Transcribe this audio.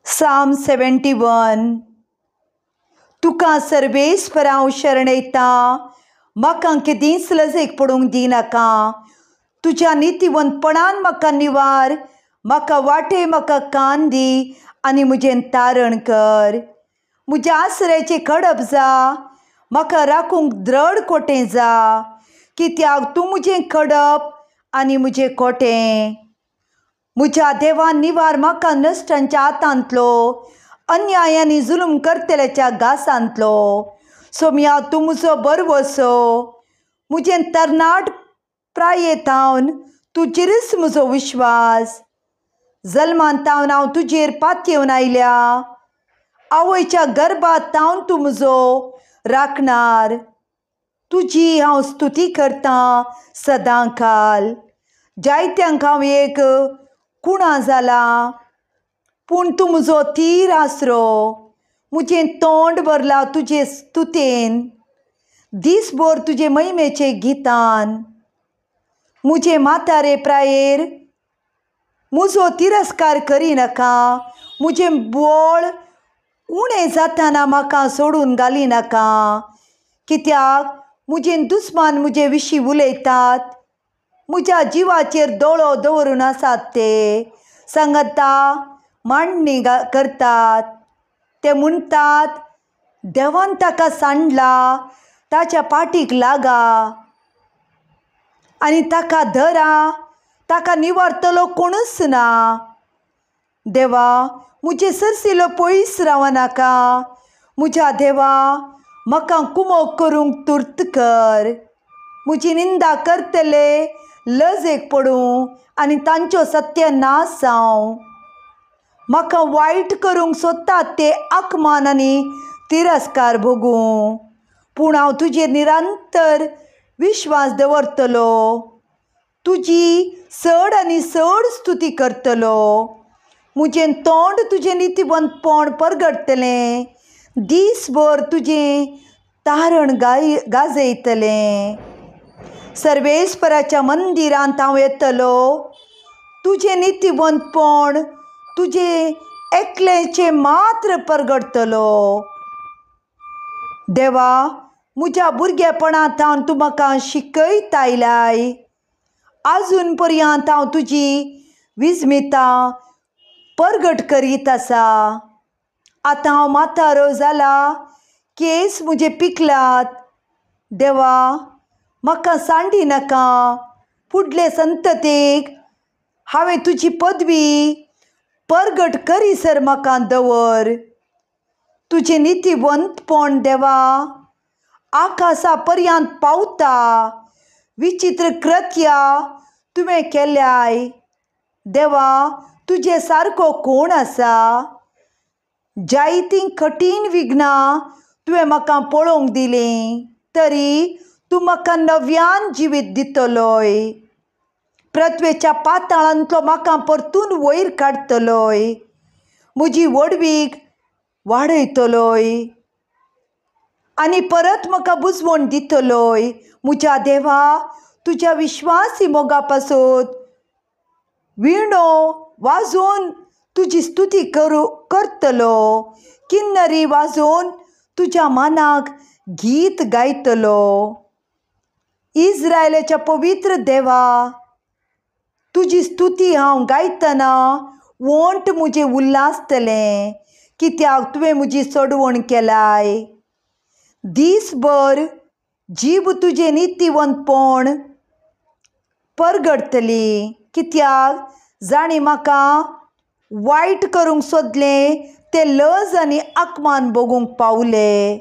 Psalm 71. तुका सर्वेस्परा हांव शरणयता, म्हाका केदींच लजेक पडूंक दिनाका. तुज्या नितीवंतपणान म्हाका निवार, म्हाका वाटे म्हाका कान दी आनी म्हजें तारण कर. म्हज्या आसऱ्याचें खडप जा, म्हाका राखूंक द्रढ कोटें जा, कित्याक तूं म्हजें खडप आनी म्हजें कोटें. म्हज्या देवान निवार म्हाका नश्टांच्या हातांतलो, अन्याय आनी जुलम करतल्याच्या घासांतलो. सोम्या तूं म्हजो बरवसो, म्हजें तरणाट प्रायेंतावन तुजेरच म्हजो विश्वास. जल्मांतावन हांव तुजेर पातयेवन आयल्या, आवयच्या गर्भांतावन तूं म्हजो राखणार. तुजी हांव स्तुती करतां सदां काल. जायत्यांक हांव एक कुणा जाला, पूण तूं म्हजो थीर आसरो. म्हजें तोंड भरलां तुजे स्तुतेन, दीसभर तुजे महिमेचें गितान. म्हजे म्हातारे प्रायेर म्हजो तिरस्कार करिनाका, म्हजें बोळ उणें जाताना म्हाका सोडून घालिनाका. कित्याक म्हजें दुस्मान म्हजे विशीं उलयतात, म्हज्या जिवाचेर दोळो दवरून आसात ते. सांगता मांडणी करतात, ते म्हणटात, देवान ताका सांडला, ताच्या पाठीक लागा आनी ताका धरा, ताका निवारतलो कोणूच ना. देवा, म्हजे सरसिलो पयस रावनाका. म्हज्या देवा, म्हाका कुमोग करूंक तुर्त कर. म्हजी निंदा करतले लजेक पडूं आनी तांचो सत्यानास जावं. म्हाका वायट करूंक सोदतात ते अपमान आनी तिरस्कार भोगूं, पूण हांव तुजेर निरंतर विश्वास दवरतलो. तुजी चड आनी चड स्तुती करतलो. म्हजें तोंड तुजें नितीवंतपण परगडटलें, दीसभर तुजें तारण गाजयतलें. सर्वेस्पराच्या मंदिरांत हांव येतलो, तुजें नितीवंतपण तुजें एकलेचें मात्र परगडतलो. देवा, म्हज्या भुरगेपणांतावन तूं म्हाका शिकयत आयलाय. आजून पर्यंत हांव तुजी विस्मितां परगट करीत आसा. आतां हांव म्हातारो जाला, केस म्हजे पिकलात. देवा, म्हाका सांडिनाका. फुडले संततेक हांवें तुजी पदवी परगट करीसर म्हाका दवर. तुजें नितीवंतपण देवा आकाशा पर्यंत पावता. विचित्र कृत्यां तुवें केल्याय. देवा, तुजे सारको कोण आसा? जायतीं कठीण विघ्नां तुवें म्हाका पळोवंक दिलीं, तरी तूं म्हाका नव्यान जिवीत दितलोय. पृथ्वेच्या पाताळांतलो म्हाका परतून वयर काडतलोय. म्हजी व्हडवीक वाडयतलोय आनी परत म्हाका बुजवण दितलोय. म्हज्या देवा, तुज्या विश्वासी मोगा पासत विणो वाजोवन तुजी स्तुती करतलो. किन्नरी वाजोवन तुज्या मानाक गीत गायतलो. इस्रायलाच्या पवित्र देवा, तुजी स्तुती हांव गायतना वोंट म्हजें उल्लासतलें, कित्याक तुवें म्हजी सोडवण केलाय. दीसभर जीब तुजें नितीवंतपण परगडतली, कित्याक जाणीं म्हाका वायट करूंक सोदलें ते लज आनी अपमान भोगूंक पावले.